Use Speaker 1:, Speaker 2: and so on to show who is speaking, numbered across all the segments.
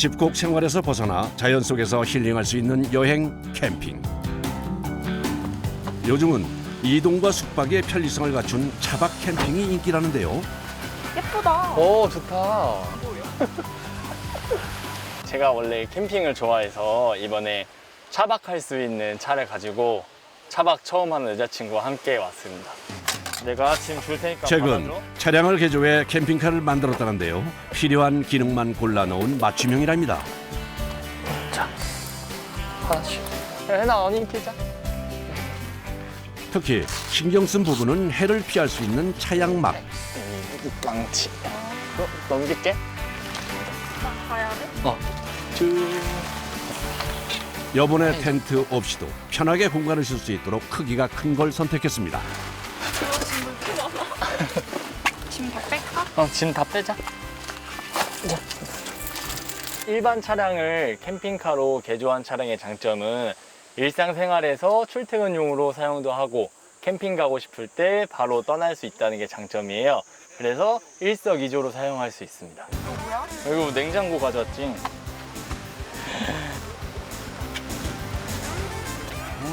Speaker 1: 집콕 생활에서 벗어나 자연 속에서 힐링할 수 있는 여행 캠핑. 요즘은 이동과 숙박의 편리성을 갖춘 차박 캠핑이 인기라는데요.
Speaker 2: 예쁘다.
Speaker 3: 오, 좋다. 제가 원래 캠핑을 좋아해서 이번에 차박할 수 있는 차를 가지고 차박 처음 하는 여자친구와 함께 왔습니다. 내가 짐 줄 테니까
Speaker 1: 최근
Speaker 3: 받아줘.
Speaker 1: 차량을 개조해 캠핑카를 만들었다는데요. 필요한 기능만 골라놓은 맞춤형이랍니다.
Speaker 3: 자, 하나씩. 해나 언니 피자.
Speaker 1: 특히 신경 쓴 부분은 해를 피할 수 있는 차양막.
Speaker 3: 망치. 넘길게.
Speaker 2: 나 가야 돼?
Speaker 1: 여분의 텐트 없이도 편하게 공간을 쓸 수 있도록 크기가 큰 걸 선택했습니다.
Speaker 2: 그거 짐을 풀어놔. 짐 다 뺄까?
Speaker 3: 짐 다 빼자. 일반 차량을 캠핑카로 개조한 차량의 장점은 일상생활에서 출퇴근용으로 사용도 하고 캠핑 가고 싶을 때 바로 떠날 수 있다는 게 장점이에요. 그래서 일석이조로 사용할 수 있습니다.
Speaker 2: 이거 뭐야?
Speaker 3: 그리고 냉장고 가져왔지.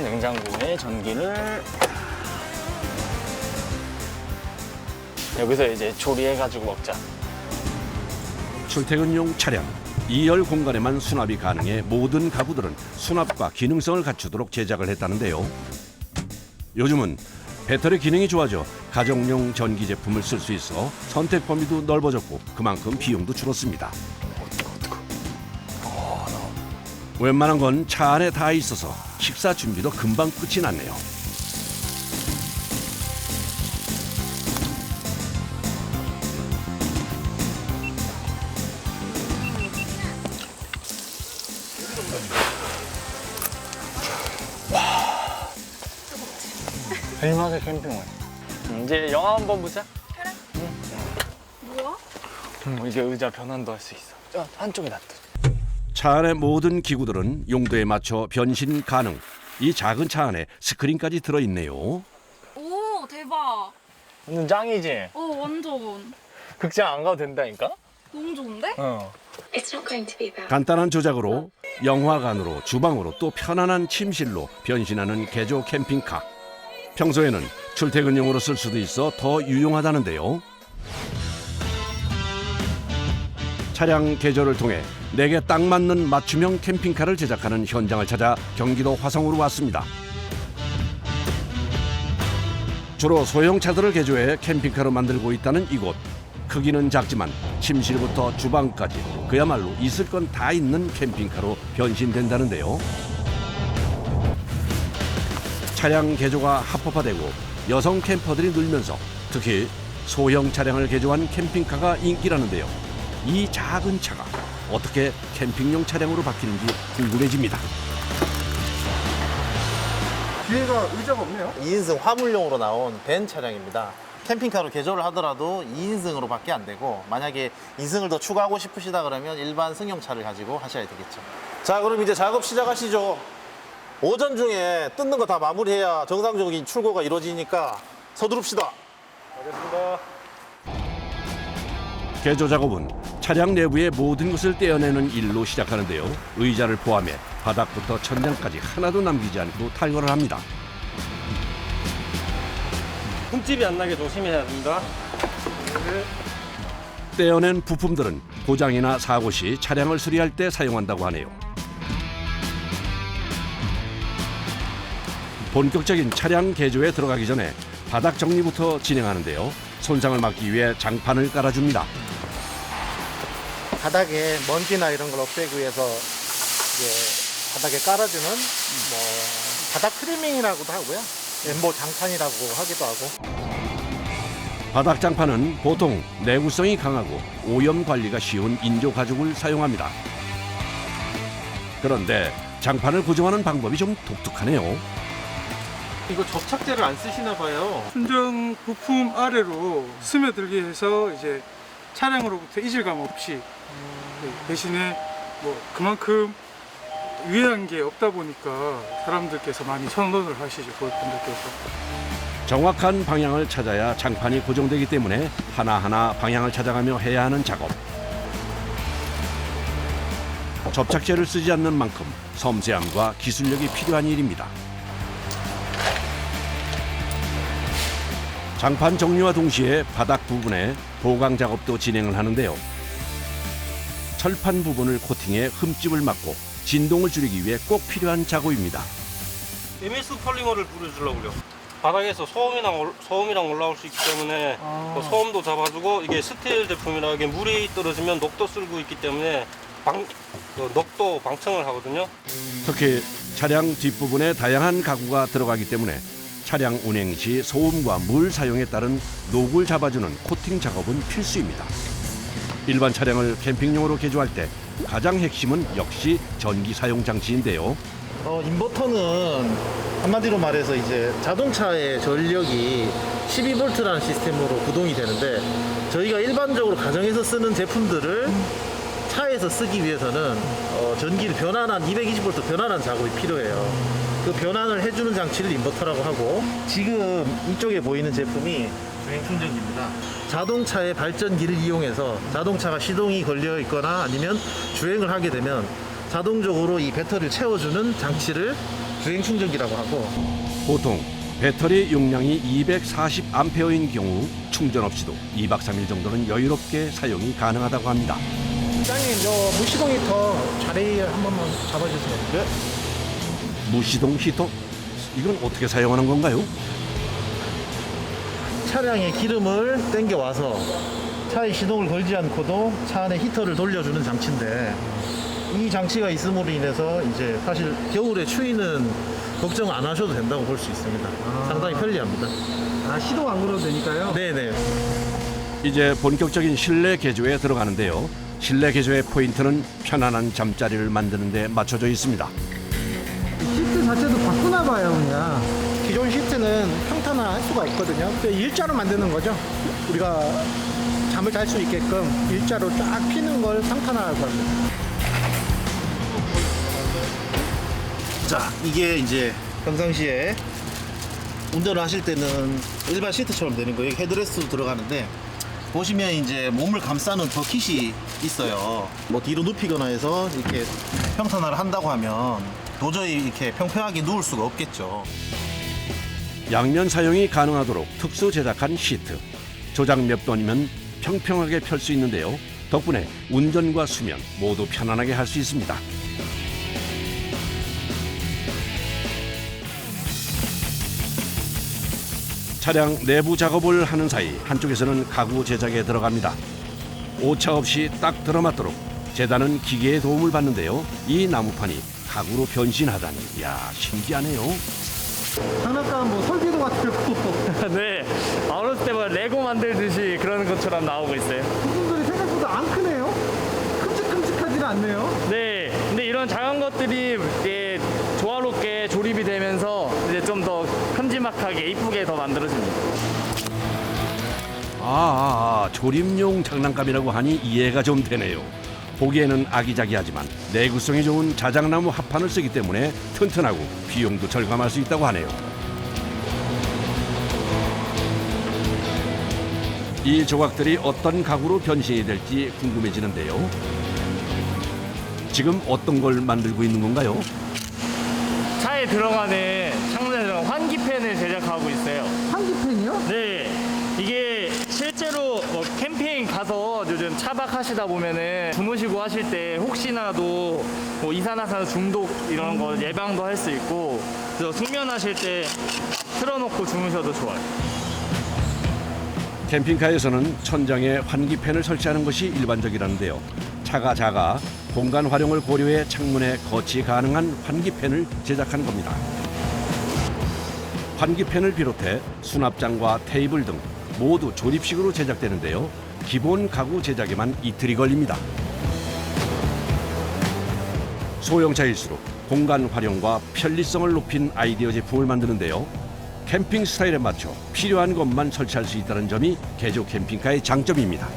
Speaker 3: 냉장고에 전기를 여기서 이제 조리해가지고 먹자.
Speaker 1: 출퇴근용 차량, 2열 공간에만 수납이 가능해 모든 가구들은 수납과 기능성을 갖추도록 제작을 했다는데요. 요즘은 배터리 기능이 좋아져 가정용 전기 제품을 쓸 수 있어 선택 범위도 넓어졌고 그만큼 비용도 줄었습니다. 웬만한 건 차 안에 다 있어서 식사 준비도 금방 끝이 났네요.
Speaker 3: 얼마나 캠핑을. 이제 영화 한번 보자.
Speaker 2: 뭐야?
Speaker 3: 이제 의자 변환도 할 수 있어. 저 한쪽에 놔둬.
Speaker 1: 차 안의 모든 기구들은 용도에 맞춰 변신 가능. 이 작은 차 안에 스크린까지 들어있네요.
Speaker 2: 오, 대박.
Speaker 3: 완전 짱이지?
Speaker 2: 완전.
Speaker 3: 극장 안 가도 된다니까?
Speaker 2: 너무 좋은데?
Speaker 4: It's not going to be about
Speaker 1: 간단한 조작으로 영화관으로 주방으로 또 편안한 침실로 변신하는 개조 캠핑카. 평소에는 출퇴근용으로 쓸 수도 있어 더 유용하다는데요. 차량 개조를 통해 내게 딱 맞는 맞춤형 캠핑카를 제작하는 현장을 찾아 경기도 화성으로 왔습니다. 주로 소형차들을 개조해 캠핑카로 만들고 있다는 이곳. 크기는 작지만 침실부터 주방까지 그야말로 있을 건 다 있는 캠핑카로 변신된다는데요. 차량 개조가 합법화되고 여성 캠퍼들이 늘면서 특히 소형 차량을 개조한 캠핑카가 인기라는데요. 이 작은 차가 어떻게 캠핑용 차량으로 바뀌는지 궁금해집니다.
Speaker 5: 뒤에가 의자가 없네요.
Speaker 6: 2인승 화물용으로 나온 벤 차량입니다. 캠핑카로 개조를 하더라도 2인승으로밖에 안 되고 만약에 2승을 더 추가하고 싶으시다 그러면 일반 승용차를 가지고 하셔야 되겠죠. 자, 그럼 이제 작업 시작하시죠. 오전 중에 뜯는 거 다 마무리해야 정상적인 출고가 이루어지니까 서두릅시다.
Speaker 5: 알겠습니다.
Speaker 1: 개조 작업은 차량 내부의 모든 것을 떼어내는 일로 시작하는데요. 의자를 포함해 바닥부터 천장까지 하나도 남기지 않고 탈거를 합니다.
Speaker 5: 흠집이 안 나게 조심해야 됩니다.
Speaker 1: 떼어낸 부품들은 고장이나 사고 시 차량을 수리할 때 사용한다고 하네요. 본격적인 차량 개조에 들어가기 전에 바닥 정리부터 진행하는데요. 손상을 막기 위해 장판을 깔아줍니다.
Speaker 6: 바닥에 먼지나 이런 걸 없애기 위해서 이제 바닥에 깔아주는 뭐 바닥 트리밍이라고도 하고요. 엠보 장판이라고 하기도 하고.
Speaker 1: 바닥 장판은 보통 내구성이 강하고 오염 관리가 쉬운 인조 가죽을 사용합니다. 그런데 장판을 고정하는 방법이 좀 독특하네요.
Speaker 5: 이거 접착제를 안 쓰시나 봐요. 순정 부품 아래로 스며들게 해서 이제 차량으로부터 이질감 없이 대신에 뭐 그만큼 유해한 게 없다 보니까 사람들께서 많이 선호를 하시죠. 고객분들께서.
Speaker 1: 정확한 방향을 찾아야 장판이 고정되기 때문에 하나하나 방향을 찾아가며 해야 하는 작업. 접착제를 쓰지 않는 만큼 섬세함과 기술력이 필요한 일입니다. 장판 정리와 동시에 바닥 부분에 보강 작업도 진행을 하는데요. 철판 부분을 코팅해 흠집을 막고 진동을 줄이기 위해 꼭 필요한 작업입니다.
Speaker 7: MS 폴리머를 뿌려주려고요. 바닥에서 소음이랑 올라올 수 있기 때문에 뭐 소음도 잡아주고, 이게 스틸 제품이라 이게 물이 떨어지면 녹도 쓸고 있기 때문에 녹도 방청을 하거든요.
Speaker 1: 특히 차량 뒷부분에 다양한 가구가 들어가기 때문에 차량 운행 시 소음과 물 사용에 따른 녹을 잡아주는 코팅 작업은 필수입니다. 일반 차량을 캠핑용으로 개조할 때 가장 핵심은 역시 전기 사용 장치인데요.
Speaker 6: 인버터는 한마디로 말해서 이제 자동차의 전력이 12V라는 시스템으로 구동이 되는데, 저희가 일반적으로 가정에서 쓰는 제품들을 차에서 쓰기 위해서는 전기를 변환한 220V 변환한 작업이 필요해요. 그 변환을 해주는 장치를 인버터라고 하고, 지금 이쪽에 보이는 제품이 주행 충전기입니다. 자동차의 발전기를 이용해서 자동차가 시동이 걸려 있거나 아니면 주행을 하게 되면 자동적으로 이 배터리를 채워주는 장치를 주행 충전기라고 하고,
Speaker 1: 보통 배터리 용량이 240A인 경우 충전 없이도 2박 3일 정도는 여유롭게 사용이 가능하다고 합니다.
Speaker 8: 부장님, 저 무시동 히터 자리 한 번만 잡아주세요.
Speaker 6: 네?
Speaker 1: 무시동 히터? 이건 어떻게 사용하는 건가요?
Speaker 6: 차량에 기름을 땡겨와서 차에 시동을 걸지 않고도 차 안에 히터를 돌려주는 장치인데, 이 장치가 있음으로 인해서 이제 사실 겨울에 추위는 걱정 안 하셔도 된다고 볼 수 있습니다. 상당히 편리합니다.
Speaker 8: 시동 안 걸어도 되니까요.
Speaker 6: 네네.
Speaker 1: 이제 본격적인 실내 개조에 들어가는데요. 실내 개조의 포인트는 편안한 잠자리를 만드는 데 맞춰져 있습니다.
Speaker 8: 시트 자체도 바꾸나 봐요, 그냥. 기존 시트는 평탄화할 수가 있거든요. 일자로 만드는 거죠. 우리가 잠을 잘 수 있게끔 일자로 쫙 피는 걸 평탄화하고 합니다.
Speaker 6: 자, 이게 이제 평상시에 운전을 하실 때는 일반 시트처럼 되는 거예요. 헤드레스트도 들어가는데, 보시면 이제 몸을 감싸는 버킷이 있어요. 뭐 뒤로 눕히거나 해서 이렇게 평탄화를 한다고 하면 도저히 이렇게 평평하게 누울 수가 없겠죠.
Speaker 1: 양면 사용이 가능하도록 특수 제작한 시트. 조작 몇 번이면 평평하게 펼 수 있는데요. 덕분에 운전과 수면 모두 편안하게 할 수 있습니다. 차량 내부 작업을 하는 사이 한쪽에서는 가구 제작에 들어갑니다. 오차 없이 딱 들어맞도록 재단은 기계의 도움을 받는데요. 이 나무판이 가구로 변신하다니, 이야, 신기하네요.
Speaker 8: 장난감 뭐 설계도 같고
Speaker 3: 네, 어렸을 때마다 레고 만들듯이 그런 것처럼 나오고 있어요.
Speaker 8: 부품들이 생각보다 안 크네요. 큼직큼직하지는 않네요.
Speaker 3: 네, 근데 이런 작은 것들이 이제 조화롭게 조립이 되면서 이제 좀 더 큼지막하게 이쁘게 더 만들어집니다.
Speaker 1: 조립용 장난감이라고 하니 이해가 좀 되네요. 보기에는 아기자기하지만 내구성이 좋은 자작나무 합판을 쓰기 때문에 튼튼하고 비용도 절감할 수 있다고 하네요. 이 조각들이 어떤 가구로 변신이 될지 궁금해지는데요. 지금 어떤 걸 만들고 있는 건가요?
Speaker 3: 차에 들어가는 창문에서 환기팬을 제작하고 있어요.
Speaker 8: 환기팬이요?
Speaker 3: 네, 이게 실제로 뭐 캠핑 가서 요즘 차박하시다 보면은 주무시고 하실 때 혹시나도 뭐 이산화탄소 중독 이런 거 예방도 할 수 있고, 그래서 숙면하실 때 틀어놓고 주무셔도 좋아요.
Speaker 1: 캠핑카에서는 천장에 환기팬을 설치하는 것이 일반적이라는데요. 차가 작아 공간 활용을 고려해 창문에 거치 가능한 환기팬을 제작한 겁니다. 환기팬을 비롯해 수납장과 테이블 등 모두 조립식으로 제작되는데요. 기본 가구 제작에만 이틀이 걸립니다. 소형차일수록 공간 활용과 편리성을 높인 아이디어 제품을 만드는데요. 캠핑 스타일에 맞춰 필요한 것만 설치할 수 있다는 점이 개조 캠핑카의 장점입니다.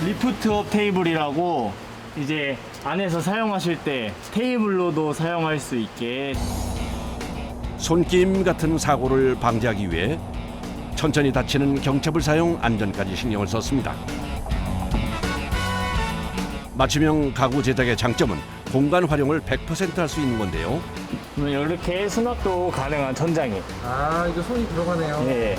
Speaker 3: 리프트업 테이블이라고 이제 안에서 사용하실 때 테이블로도 사용할 수 있게,
Speaker 1: 손김 같은 사고를 방지하기 위해 천천히 닫히는 경첩을 사용 안전까지 신경을 썼습니다. 맞춤형 가구 제작의 장점은 공간 활용을 100% 할 수 있는 건데요.
Speaker 3: 이렇게 수납도 가능한 천장이.
Speaker 8: 아, 이거 손이 들어가네요.
Speaker 3: 네.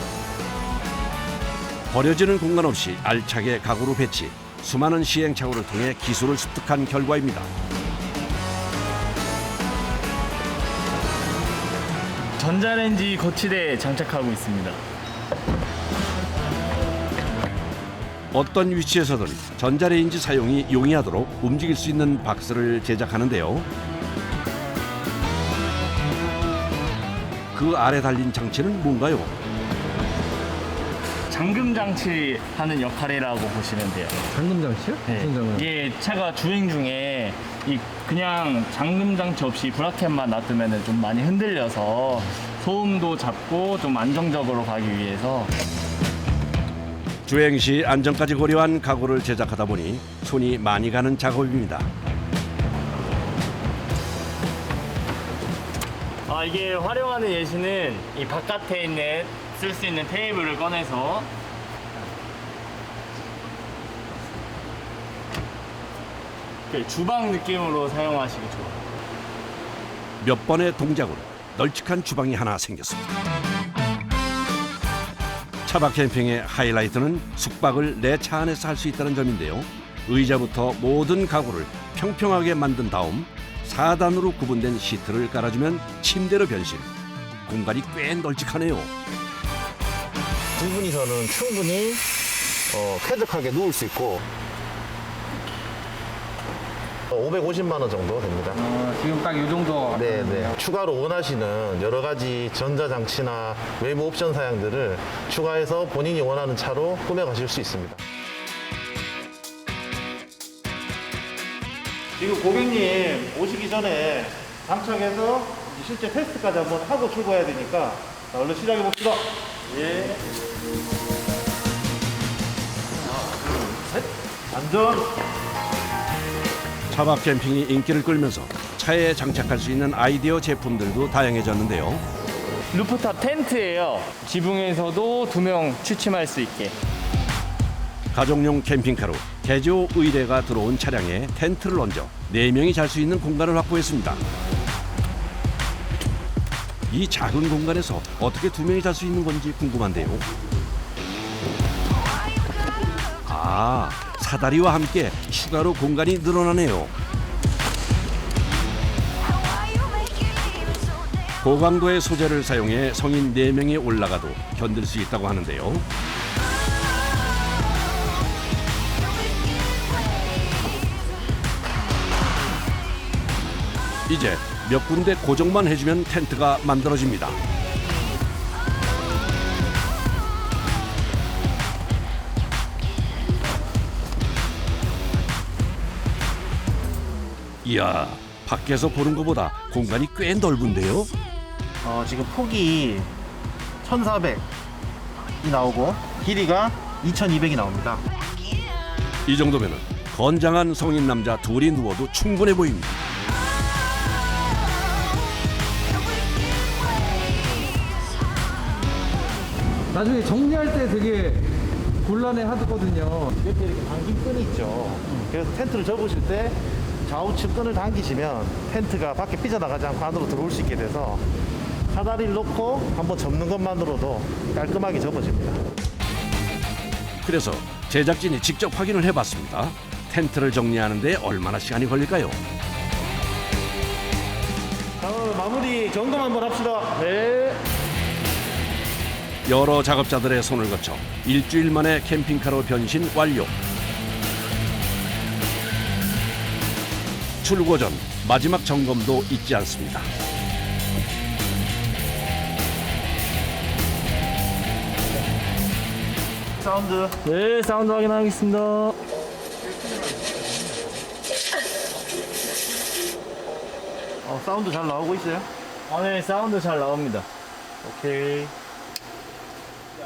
Speaker 1: 버려지는 공간 없이 알차게 가구로 배치, 수많은 시행착오를 통해 기술을 습득한 결과입니다.
Speaker 3: 전자레인지 거치대에 장착하고 있습니다.
Speaker 1: 어떤 위치에서든 전자레인지 사용이 용이하도록 움직일 수 있는 박스를 제작하는데요. 그 아래 달린 장치는 뭔가요?
Speaker 3: 잠금 장치 하는 역할이라고 보시면 돼요.
Speaker 8: 잠금 장치요?
Speaker 3: 네.
Speaker 8: 무슨 장금?
Speaker 3: 이게 차가 주행 중에 그냥 잠금 장치 없이 브라켓만 놔두면 좀 많이 흔들려서 소음도 잡고 좀 안정적으로 가기 위해서.
Speaker 1: 주행 시 안전까지 고려한 가구를 제작하다 보니 손이 많이 가는 작업입니다.
Speaker 3: 이게 활용하는 예시는 이 바깥에 있는 쓸 수 있는 테이블을 꺼내서 주방 느낌으로 사용하시기 좋아요.
Speaker 1: 몇 번의 동작으로 널찍한 주방이 하나 생겼습니다. 차박 캠핑의 하이라이트는 숙박을 내 차 안에서 할 수 있다는 점인데요. 의자부터 모든 가구를 평평하게 만든 다음 4단으로 구분된 시트를 깔아주면 침대로 변신. 공간이 꽤 널찍하네요.
Speaker 6: 두 분이서는 충분히 쾌적하게 누울 수 있고 550만 원 정도 됩니다.
Speaker 8: 지금 딱 이 정도.
Speaker 6: 네네. 추가로 원하시는 여러 가지 전자장치나 외부 옵션 사양들을 추가해서 본인이 원하는 차로 꾸며가실 수 있습니다. 지금 고객님 오시기 전에 장착해서 실제 테스트까지 한번 하고 출고해야 되니까 얼른 시작해 봅시다. 예. 하나, 둘, 셋. 안전.
Speaker 1: 차박 캠핑이 인기를 끌면서 차에 장착할 수 있는 아이디어 제품들도 다양해졌는데요.
Speaker 3: 루프탑 텐트예요. 지붕에서도 2명 취침할 수 있게.
Speaker 1: 가족용 캠핑카로 개조 의뢰가 들어온 차량에 텐트를 얹어 4명이 잘 수 있는 공간을 확보했습니다. 이 작은 공간에서 어떻게 2명이 잘 수 있는 건지 궁금한데요. 사다리와 함께 추가로 공간이 늘어나네요. 고강도의 소재를 사용해 성인 4명이 올라가도 견딜 수 있다고 하는데요. 이제 몇 군데 고정만 해주면 텐트가 만들어집니다. 이야, 밖에서 보는 것보다 공간이 꽤 넓은데요?
Speaker 6: 지금 폭이 1,400이 나오고 길이가 2,200이 나옵니다.
Speaker 1: 이 정도면 건장한 성인 남자 둘이 누워도 충분해 보입니다.
Speaker 8: 나중에 정리할 때 되게 곤란해 하거든요.
Speaker 6: 이렇게 당긴 끈이 있죠. 그래서 텐트를 접으실 때 좌우측 끈을 당기시면 텐트가 밖에 삐져나가지 않고 안으로 들어올 수 있게 돼서 사다리를 놓고 한번 접는 것만으로도 깔끔하게 접어집니다.
Speaker 1: 그래서 제작진이 직접 확인을 해봤습니다. 텐트를 정리하는데 얼마나 시간이 걸릴까요?
Speaker 6: 자, 오늘 마무리 점검 한번 합시다.
Speaker 3: 네.
Speaker 1: 여러 작업자들의 손을 거쳐 일주일 만에 캠핑카로 변신 완료. 출고 전 마지막 점검도 잊지 않습니다.
Speaker 6: 사운드.
Speaker 3: 네, 사운드 확인하겠습니다.
Speaker 6: 사운드 잘 나오고 있어요?
Speaker 3: 네, 사운드 잘 나옵니다.
Speaker 6: 오케이.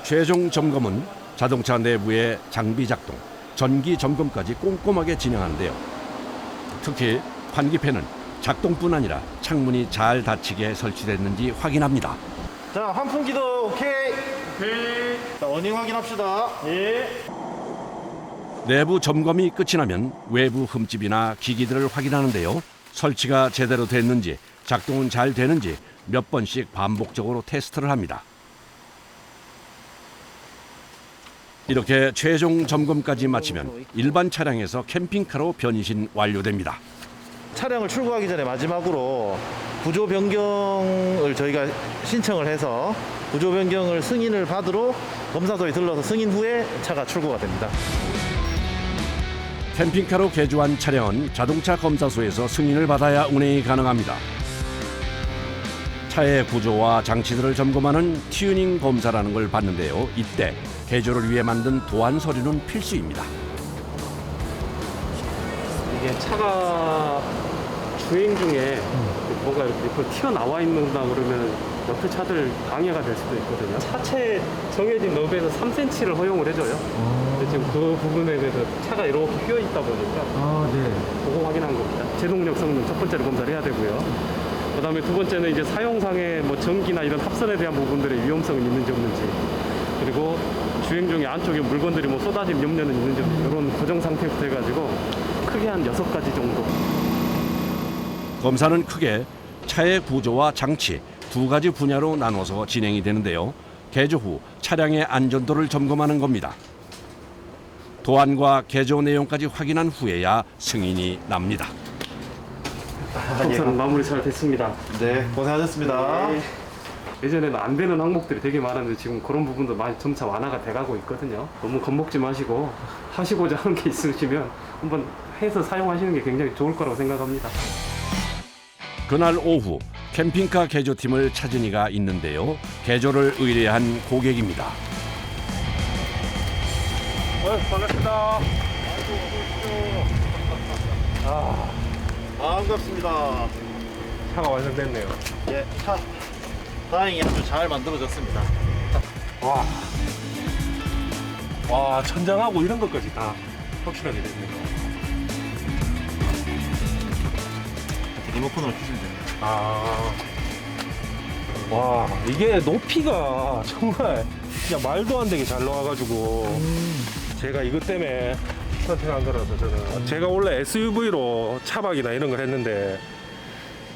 Speaker 1: 최종 점검은 자동차 내부의 장비 작동, 전기 점검까지 꼼꼼하게 진행하는데요. 특히 환기팬은 작동뿐 아니라 창문이 잘 닫히게 설치됐는지 확인합니다.
Speaker 6: 자, 환풍기도 오케이.
Speaker 3: 오케이.
Speaker 6: 자, 어닝 확인합시다.
Speaker 3: 예.
Speaker 1: 내부 점검이 끝이 나면 외부 흠집이나 기기들을 확인하는데요. 설치가 제대로 됐는지, 작동은 잘 되는지 몇 번씩 반복적으로 테스트를 합니다. 이렇게 최종 점검까지 마치면 일반 차량에서 캠핑카로 변신 완료됩니다.
Speaker 6: 차량을 출고하기 전에 마지막으로 구조 변경을 저희가 신청을 해서 구조 변경을 승인을 받으러 검사소에 들러서 승인 후에 차가 출고가 됩니다.
Speaker 1: 캠핑카로 개조한 차량은 자동차 검사소에서 승인을 받아야 운행이 가능합니다. 차의 구조와 장치들을 점검하는 튜닝 검사라는 걸 받는데요. 이때 개조를 위해 만든 도안 서류는 필수입니다.
Speaker 9: 이게 차가 주행 중에 뭐가 이렇게 튀어나와 있는다 그러면 옆에 차들 방해가 될 수도 있거든요. 차체 정해진 너비에서 3cm를 허용을 해줘요. 근데 지금 그 부분에 대해서 차가 이렇게 휘어 있다 보니까 그거 확인한 겁니다. 제동력 성능 첫 번째로 검사를 해야 되고요. 그다음에 두 번째는 이제 사용상의 뭐 전기나 이런 합선에 대한 부분들의 위험성이 있는지 없는지, 그리고 주행 중에 안쪽에 물건들이 뭐 쏟아짐 염려는 있는지 없는지, 이런 고정 상태부터 해가지고 크게 한 6가지 정도.
Speaker 1: 검사는 크게 차의 구조와 장치 두 가지 분야로 나눠서 진행이 되는데요. 개조 후 차량의 안전도를 점검하는 겁니다. 도안과 개조 내용까지 확인한 후에야 승인이 납니다.
Speaker 9: 검사는 마무리 잘 됐습니다.
Speaker 6: 네, 고생하셨습니다.
Speaker 9: 네. 예전에는 안 되는 항목들이 되게 많았는데 지금 그런 부분도 많이 점차 완화가 돼가고 있거든요. 너무 겁먹지 마시고 하시고자 하는 게 있으시면 한번 해서 사용하시는 게 굉장히 좋을 거라고 생각합니다.
Speaker 1: 그날 오후 캠핑카 개조팀을 찾은 이가 있는데요. 개조를 의뢰한 고객입니다.
Speaker 7: 반갑습니다.
Speaker 6: 반갑습니다.
Speaker 7: 차가 완성됐네요.
Speaker 6: 예, 차 다행히 아주 잘 만들어졌습니다.
Speaker 7: 와, 천장하고 이런 것까지 다 확실하게 됐네요.
Speaker 6: 리모컨으로 켜시면 됩니다.
Speaker 7: 와, 이게 높이가 정말 진짜 말도 안 되게 잘 나와가지고 제가 이것 때문에 선택한 거라서 저는 제가 원래 SUV로 차박이나 이런 걸 했는데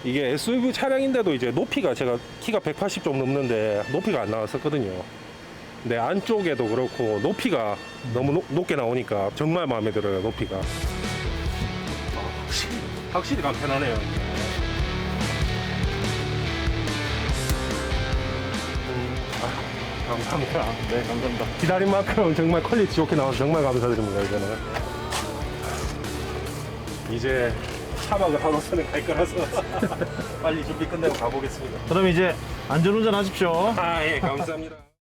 Speaker 7: 이게 SUV 차량인데도 이제 높이가 제가 키가 180 좀 넘는데 높이가 안 나왔었거든요. 근데 안쪽에도 그렇고 높이가 너무 높게 나오니까 정말 마음에 들어요. 높이가 확실히 간편하네요. 감사합니다.
Speaker 6: 네, 감사합니다.
Speaker 7: 기다린 만큼 정말 퀄리티 좋게 나와서 정말 감사드립니다. 이제는 이제 차박을 하고서는 갈 거라서 빨리 준비 끝내고 가보겠습니다.
Speaker 6: 그럼 이제 안전운전 하십시오.
Speaker 7: 예, 감사합니다.